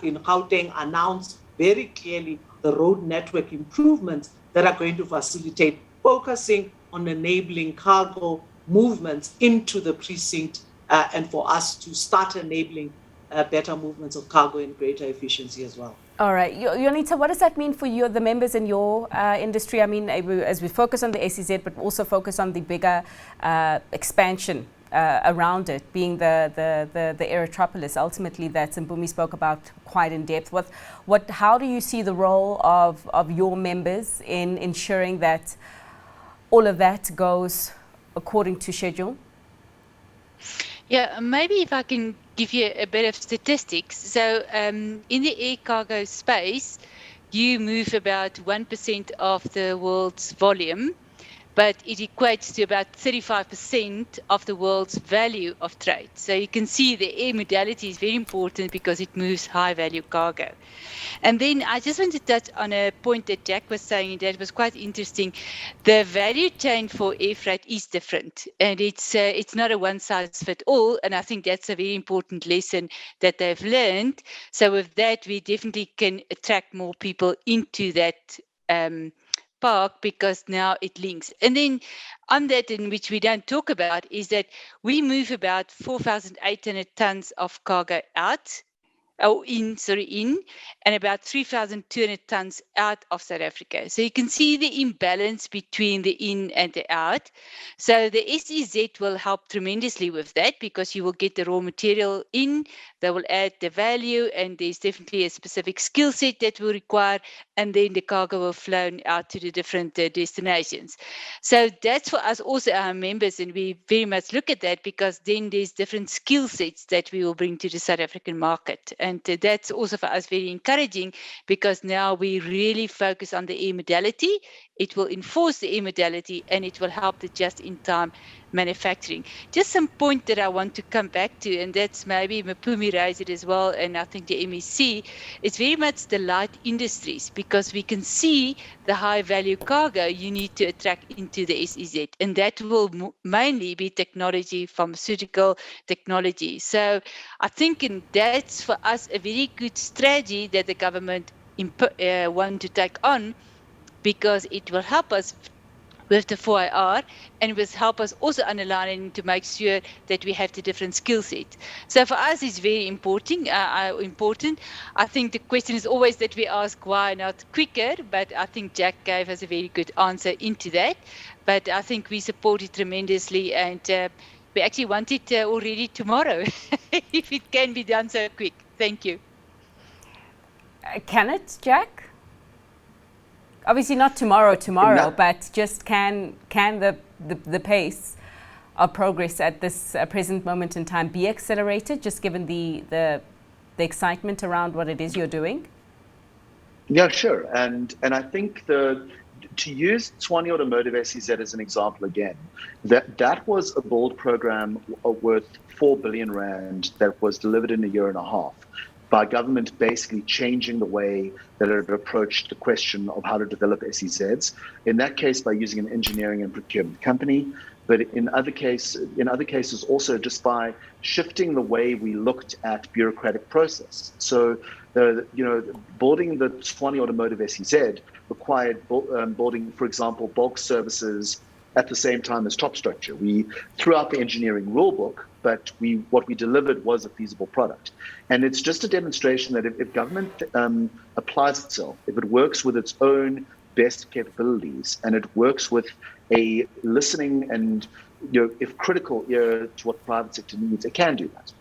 in Gauteng announced very clearly the road network improvements that are going to facilitate focusing on enabling cargo movements into the precinct and for us to start enabling better movements of cargo and greater efficiency as well. All right. Yolita, what does that mean for you, the members in your industry? I mean, as we focus on the SEZ, but also focus on the bigger expansion around it, being the aerotropolis, ultimately, that Mpumi spoke about quite in depth. How do you see the role of your members in ensuring that all of that goes according to schedule? Yeah, maybe if I can give you a bit of statistics. So in the air cargo space, you move about 1% of the world's volume, but it equates to about 35% of the world's value of trade. So you can see the air modality is very important because it moves high value cargo. And then I just want to touch on a point that Jack was saying that was quite interesting. The value chain for air freight is different, and it's not a one size fits all. And I think that's a very important lesson that they've learned. So with that, we definitely can attract more people into that park, because now it links. And then on that, in which we don't talk about, is that we move about 4,800 tons of cargo out, in, and about 3,200 tons out of South Africa. So you can see the imbalance between the in and the out. So the SEZ will help tremendously with that, because you will get the raw material in, they will add the value, and there's definitely a specific skill set that will require, and then the cargo will flow out to the different destinations. So that's for us also, our members, and we very much look at that, because then there's different skill sets that we will bring to the South African market. And that's also for us very encouraging, because now we really focus on the e-modality. It will enforce the e-modality, and it will help the just-in-time manufacturing. Just some point that I want to come back to, and that's maybe Mpumi raised it as well, and I think the MEC, it's very much the light industries, because we can see the high value cargo you need to attract into the SEZ, and that will mainly be technology, pharmaceutical technology. So I think that's for us a very good strategy that the government want to take on, because it will help us with the 4IR, and will help us also underlining to make sure that we have the different skill sets. So for us, it's very important. I think the question is always that we ask why not quicker, but I think Jack gave us a very good answer into that. But I think we support it tremendously, and we actually want it already tomorrow, if it can be done so quick. Thank you. Can it, Jack? Obviously not tomorrow, but just can the pace of progress at this present moment in time be accelerated, just given the excitement around what it is you're doing? Yeah, sure. And I think to use Tshwane Automotive SEZ as an example again, that was a bold program worth 4 billion rand that was delivered in a year and a half, by government basically changing the way that it approached the question of how to develop SEZs. In that case, by using an engineering and procurement company, but in other cases also just by shifting the way we looked at bureaucratic process. So, boarding the Tshwane Automotive SEZ required boarding, for example, bulk services at the same time as top structure. We threw out the engineering rulebook, but what we delivered was a feasible product. And it's just a demonstration that if government applies itself, if it works with its own best capabilities, and it works with a listening and, if critical ear to what the private sector needs, it can do that.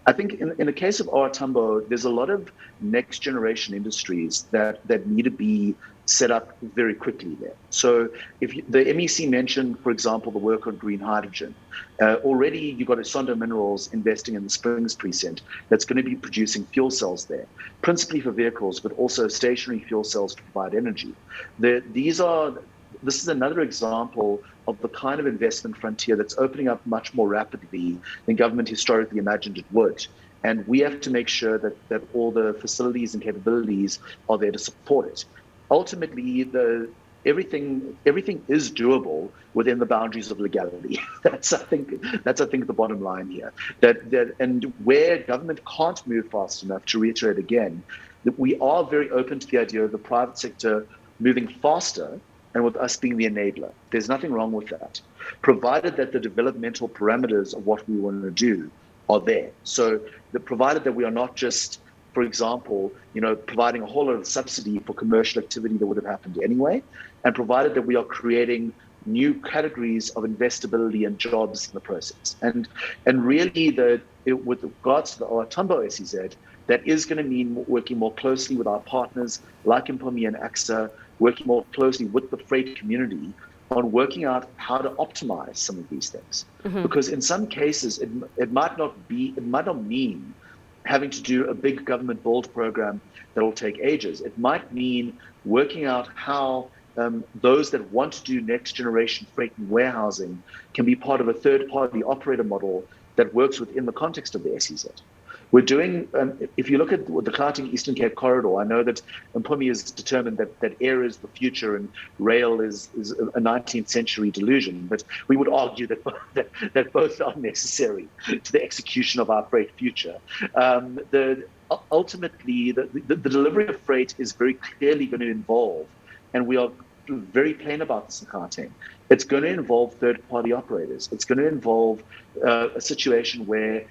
I think in the case of OR Tambo, there's a lot of next generation industries that need to be set up very quickly there. So if the MEC mentioned, for example, the work on green hydrogen, already you've got Isondo Minerals investing in the Springs precinct that's going to be producing fuel cells there, principally for vehicles, but also stationary fuel cells to provide energy. This is another example of the kind of investment frontier that's opening up much more rapidly than government historically imagined it would. And we have to make sure that all the facilities and capabilities are there to support it. Ultimately, everything is doable within the boundaries of legality. That's I think the bottom line here. And where government can't move fast enough, to reiterate again, that we are very open to the idea of the private sector moving faster, and with us being the enabler. There's nothing wrong with that, provided that the developmental parameters of what we want to do are there. So provided that we are not just, for example, providing a whole lot of subsidy for commercial activity that would have happened anyway, and provided that we are creating new categories of investability and jobs in the process. And really, with regards to the OR Tambo SEZ, that is going to mean working more closely with our partners like Mpumi and AXA, working more closely with the freight community on working out how to optimize some of these things. Mm-hmm. Because in some cases, it might not mean having to do a big government bold program that will take ages. It might mean working out how those that want to do next generation freight and warehousing can be part of a third party operator model that works within the context of the SEZ. We're doing, if you look at the Gauteng Eastern Cape corridor, I know that Mpumi is determined that air is the future and rail is a 19th century delusion, but we would argue that both are necessary to the execution of our freight future. Ultimately, the delivery of freight is very clearly going to evolve, and we are very plain about this in Gauteng. It's going to involve third-party operators. It's going to involve a situation where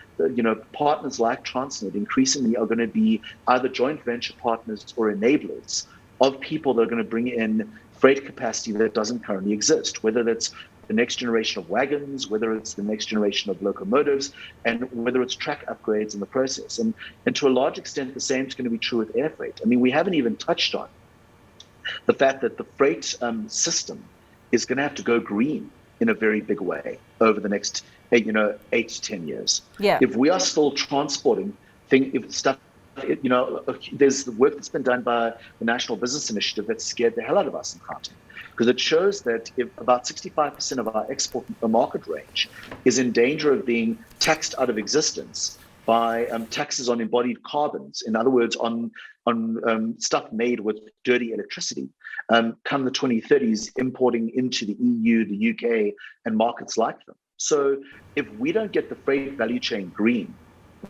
partners like Transnet increasingly are going to be either joint venture partners or enablers of people that are going to bring in freight capacity that doesn't currently exist, whether that's the next generation of wagons, whether it's the next generation of locomotives, and whether it's track upgrades in the process. And to a large extent, the same is going to be true with air freight. I mean, we haven't even touched on the fact that the freight system is going to have to go green in a very big way over the next 8 to 10 years. Yeah. If we are still transporting there's the work that's been done by the National Business Initiative that scared the hell out of us in Gauteng, because it shows that if about 65% of our export market range is in danger of being taxed out of existence by taxes on embodied carbons, in other words, on stuff made with dirty electricity, come the 2030s, importing into the EU, the UK, and markets like them. So if we don't get the freight value chain green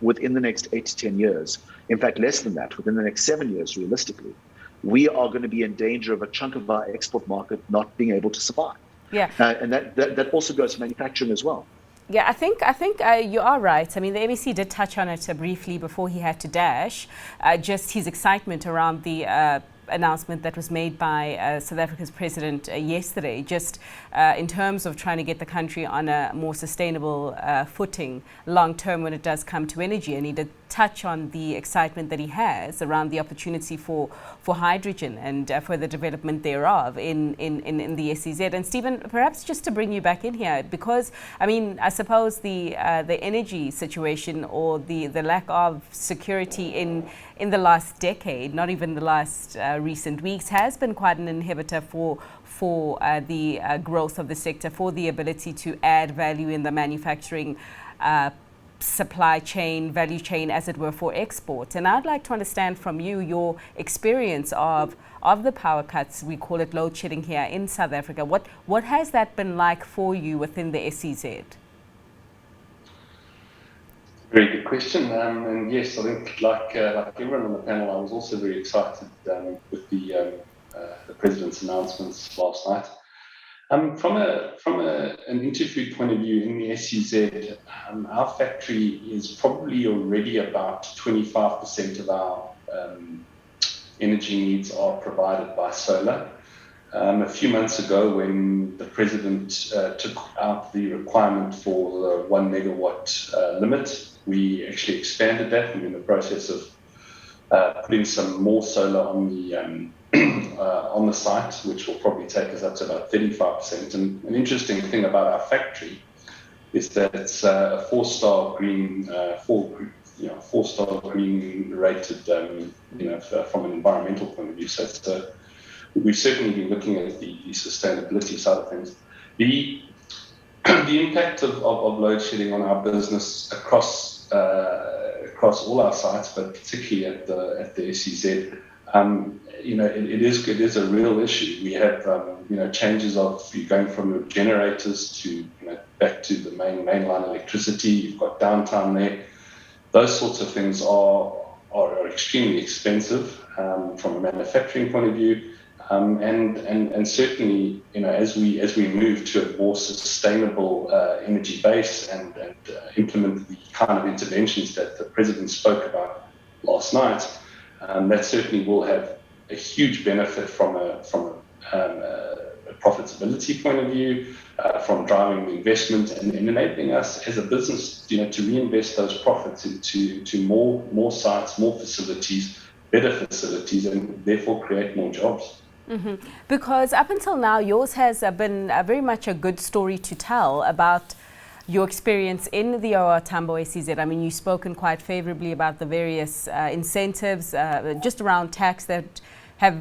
within the next 8 to 10 years, in fact, less than that, within the next 7 years, realistically, we are going to be in danger of a chunk of our export market not being able to survive. Yeah. And that also goes to manufacturing as well. Yeah, I think you are right. I mean, the MEC did touch on it briefly before he had to dash, just his excitement around the announcement that was made by South Africa's president yesterday, just in terms of trying to get the country on a more sustainable footing long term when it does come to energy. And he did touch on the excitement that he has around the opportunity for hydrogen and for the development thereof in the SEZ. And Stephen, perhaps just to bring you back in here, because I mean, I suppose the energy situation or the lack of security in the last decade, not even the last recent weeks, has been quite an inhibitor for the growth of the sector, for the ability to add value in the manufacturing supply chain, value chain, as it were, for export. And I'd like to understand from you your experience of the power cuts, we call it load shedding here in South Africa. What has that been like for you within the SEZ? Very good question. And yes, I think like everyone on the panel, I was also very excited with the President's announcements last night. From an interfood point of view in the SEZ, our factory is probably already about 25% of our energy needs are provided by solar. A few months ago, when the President took out the requirement for the 1 megawatt limit, we actually expanded that. We're in the process of putting some more solar on the site, which will probably take us up to about 35%. And an interesting thing about our factory is that it's a four-star green rated, from an environmental point of view. So we've certainly been looking at the sustainability side of things. The impact of load shedding on our business across all our sites, but particularly at the SEZ, it is a real issue. We have changes of going from generators to back to the mainline electricity. You've got downtime there. Those sorts of things are extremely expensive from a manufacturing point of view. And certainly, as we move to a more sustainable energy base and implement the kind of interventions that the President spoke about last night, that certainly will have a huge benefit from a profitability point of view, from driving the investment and enabling us as a business, to reinvest those profits into more sites, more facilities, better facilities, and therefore create more jobs. Mm-hmm. Because up until now, yours has been very much a good story to tell about your experience in the OR Tambo SEZ. I mean, you've spoken quite favorably about the various incentives just around tax that have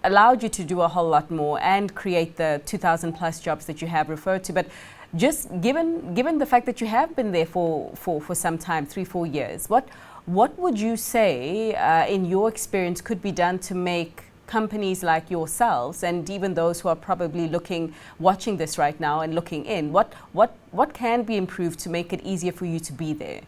allowed you to do a whole lot more and create the 2,000 plus jobs that you have referred to. But just given the fact that you have been there for some time, 3-4 years, what would you say in your experience could be done to make companies like yourselves, and even those who are probably watching this right now and looking in, what can be improved to make it easier for you to be there?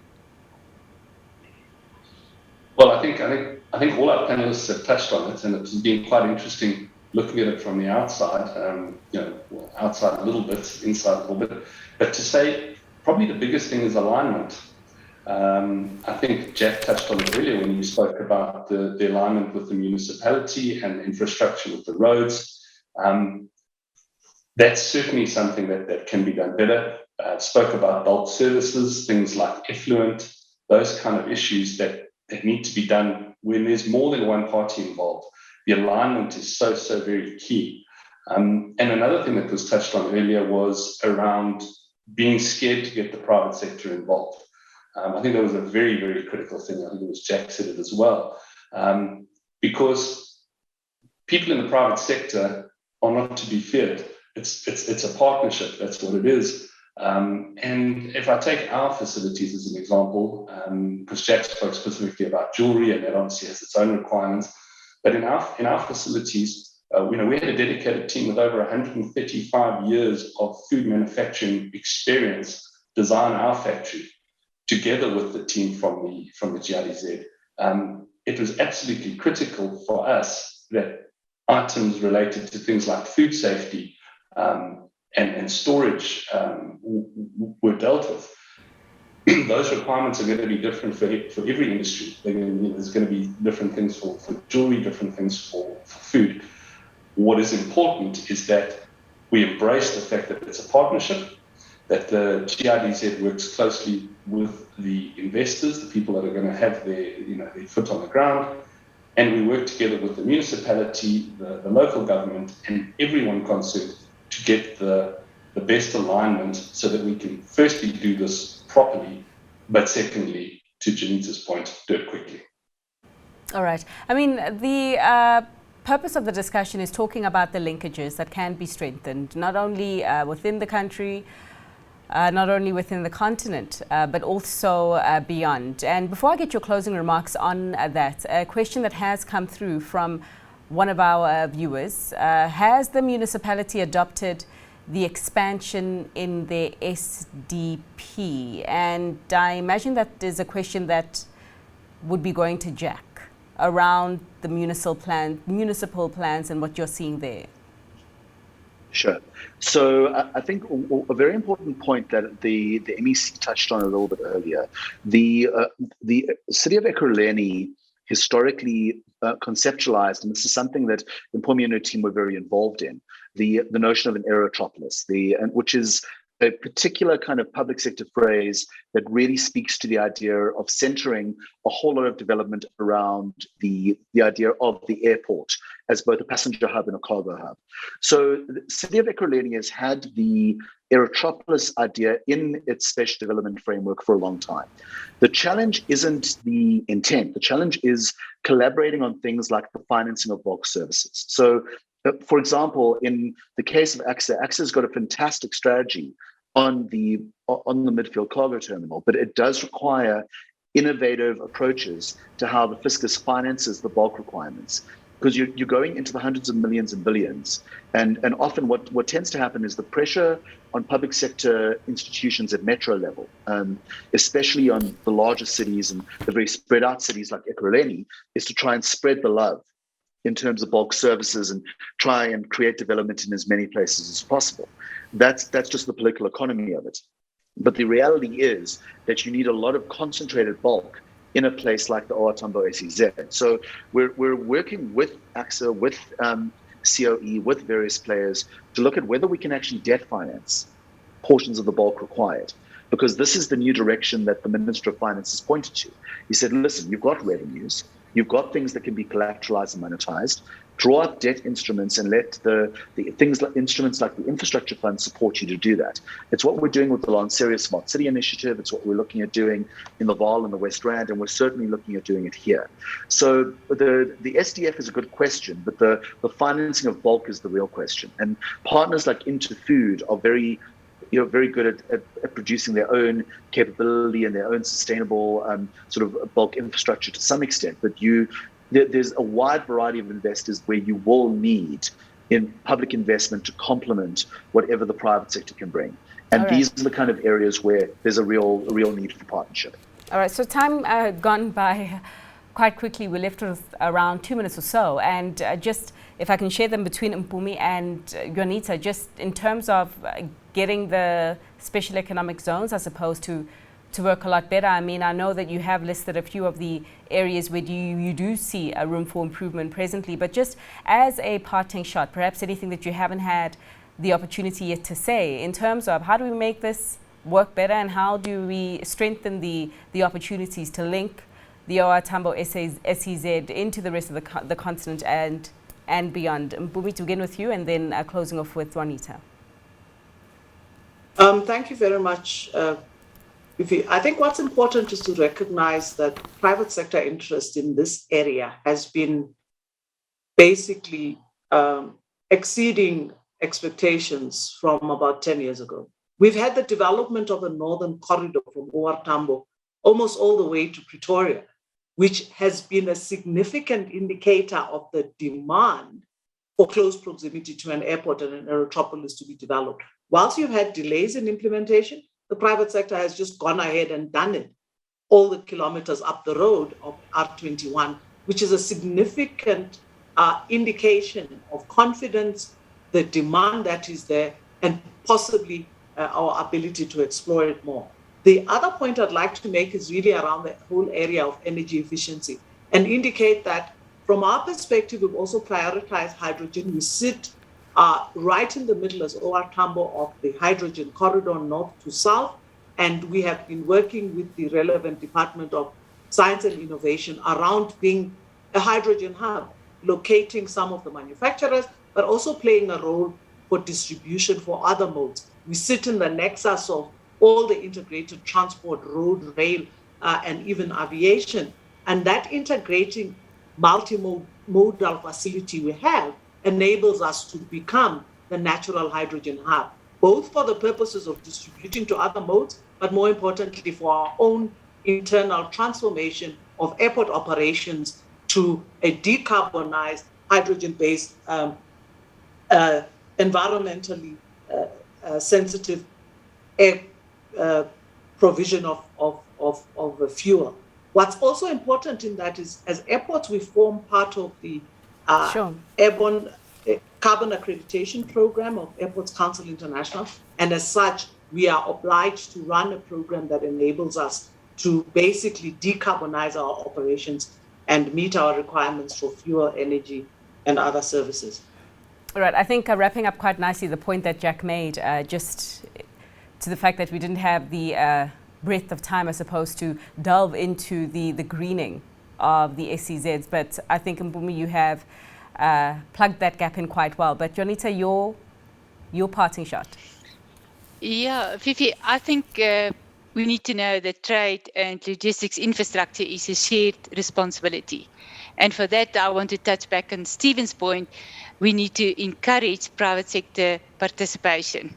Well, I think all our panelists have touched on it, and it's been quite interesting looking at it from the outside, outside a little bit, inside a little bit, but to say probably the biggest thing is alignment. I think Jack touched on it earlier when he spoke about the alignment with the municipality and the infrastructure with the roads. That's certainly something that can be done better. Spoke about bulk services, things like effluent, those kind of issues that need to be done when there's more than one party involved. The alignment is so very key. And another thing that was touched on earlier was around being scared to get the private sector involved. I think that was a very critical thing. I think it was Jack said it as well. Because people in the private sector are not to be feared. It's a partnership, that's what it is. And if I take our facilities as an example, because Jack spoke specifically about jewelry and that obviously has its own requirements, but in our facilities, we had a dedicated team with over 135 years of food manufacturing experience design our factory, together with the team from the GRDZ. It was absolutely critical for us that items related to things like food safety and storage were dealt with. Those requirements are going to be different for every industry. There's going to be different things for jewelry, different things for food. What is important is that we embrace the fact that it's a partnership, that the GRDZ works closely with the investors, the people that are going to have their foot on the ground, and we work together with the municipality, the local government, and everyone concerned to get the best alignment so that we can firstly do this properly, but secondly, to Janita's point, do it quickly. All right. I mean, the purpose of the discussion is talking about the linkages that can be strengthened, not only within the country, not only within the continent, but also beyond. And before I get your closing remarks on that, a question that has come through from one of our viewers, has the municipality adopted the expansion in their SDP? And I imagine that is a question that would be going to Jack around the municipal plans and what you're seeing there. Sure. So I think a very important point that the MEC touched on a little bit earlier, the city of Ekurhuleni historically conceptualized, and this is something that the Mpumi team were very involved in, the notion of an aerotropolis, which is a particular kind of public sector phrase that really speaks to the idea of centering a whole lot of development around the idea of the airport as both a passenger hub and a cargo hub. So the city of Ekurhuleni has had the aerotropolis idea in its spatial development framework for a long time. The challenge isn't the intent. The challenge is collaborating on things like the financing of bulk services. So for example, in the case of AXA's got a fantastic strategy on the midfield cargo terminal, but it does require innovative approaches to how the fiscus finances the bulk requirements, because you're going into the hundreds of millions and billions. And often what tends to happen is the pressure on public sector institutions at metro level, especially on the larger cities and the very spread out cities like Ekurhuleni, is to try and spread the love in terms of bulk services and try and create development in as many places as possible. That's just the political economy of it. But the reality is that you need a lot of concentrated bulk in a place like the OR Tambo SEZ. So we're working with AXA, with COE, with various players to look at whether we can actually debt finance portions of the bulk required. Because this is the new direction that the Minister of Finance has pointed to. He said, listen, you've got revenues, you've got things that can be collateralized and monetized. Draw up debt instruments and let the things like instruments like the infrastructure fund support you to do that. It's what we're doing with the Lanseria Smart City Initiative. It's what we're looking at doing in the Vaal and the West Rand, and we're certainly looking at doing it here. So the SDF is a good question, but the financing of bulk is the real question. And partners like Interfood are very good at producing their own capability and their own sustainable sort of bulk infrastructure to some extent. But there's a wide variety of investors where you will need in public investment to complement whatever the private sector can bring. And these are the kind of areas where there's a real need for partnership. All right, so time gone by quite quickly. We're left with around 2 minutes or so. And just if I can share them between Mpumi and Juanita, just in terms of getting the special economic zones, I suppose, to work a lot better. I mean, I know that you have listed a few of the areas where you do see a room for improvement presently, but just as a parting shot, perhaps anything that you haven't had the opportunity yet to say in terms of how do we make this work better and how do we strengthen the opportunities to link the OR Tambo SEZ into the rest of the continent and beyond. Mpumi, to begin with you, and then closing off with Juanita. Thank you very much. I think what's important is to recognize that private sector interest in this area has been basically exceeding expectations from about 10 years ago. We've had the development of the northern corridor from OR Tambo almost all the way to Pretoria, which has been a significant indicator of the demand for close proximity to an airport and an aerotropolis to be developed. Whilst you've had delays in implementation, the private sector has just gone ahead and done it all the kilometers up the road of R21, which is a significant indication of confidence, the demand that is there, and possibly our ability to explore it more. The other point I'd like to make is really around the whole area of energy efficiency and indicate that from our perspective, we've also prioritized hydrogen. We sit right in the middle as OR Tambo of the hydrogen corridor north to south, and we have been working with the relevant Department of Science and Innovation around being a hydrogen hub, locating some of the manufacturers, but also playing a role for distribution for other modes. We sit in the nexus of all the integrated transport, road, rail, and even aviation. And that integrating multimodal facility we have enables us to become the natural hydrogen hub, both for the purposes of distributing to other modes, but more importantly for our own internal transformation of airport operations to a decarbonized, hydrogen-based, environmentally sensitive air provision of fuel. What's also important in that is, as airports, we form part of the airborne carbon accreditation program of Airports Council International, and as such, we are obliged to run a program that enables us to basically decarbonize our operations and meet our requirements for fuel, energy, and other services. All right, I think wrapping up quite nicely the point that Jack made, just to the fact that we didn't have the breadth of time, I suppose, to delve into the greening of the SEZs. But I think, Mpumi, you have plugged that gap in quite well. But Juanita, your parting shot. Yeah, Fifi, I think we need to know that trade and logistics infrastructure is a shared responsibility. And for that, I want to touch back on Stephen's point. We need to encourage private sector participation,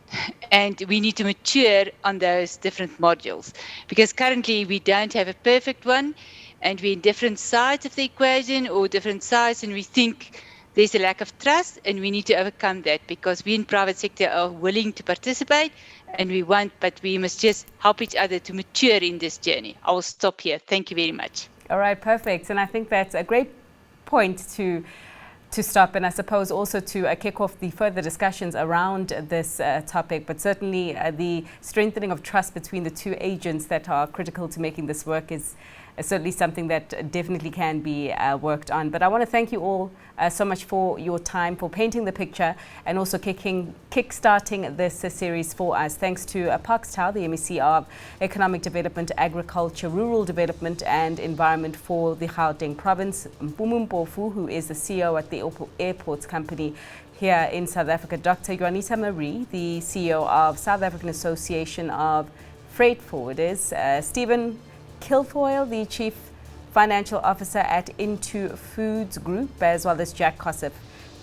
and we need to mature on those different modules, because currently we don't have a perfect one, and we're in different sides of the equation or different sides, and we think there's a lack of trust, and we need to overcome that, because we in private sector are willing to participate, and we want, but we must just help each other to mature in this journey. I will stop here. Thank you very much. All right, perfect. And I think that's a great point to stop, and I suppose also to kick off the further discussions around this topic, but certainly the strengthening of trust between the two agents that are critical to making this work is certainly something that definitely can be worked on. But I want to thank you all so much for your time, for painting the picture, and also kick-starting this series for us. Thanks to Parks Tau, the MEC of Economic Development, Agriculture, Rural Development and Environment for the Gauteng Province, Mpumi Mpofu, who is the CEO at the Airports Company here in South Africa, Dr. Juanita Marie, the CEO of South African Association of Freight Forwarders, Stephen Kilfoyle, the Chief Financial Officer at Into Foods Group, as well as Jack Kossip,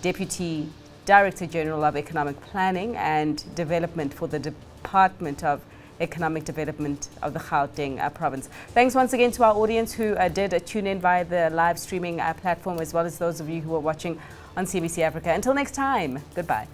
Deputy Director General of Economic Planning and Development for the Department of Economic Development of the Gauteng Province. Thanks once again to our audience who did tune in via the live streaming platform, as well as those of you who are watching on CBC Africa. Until next time, goodbye.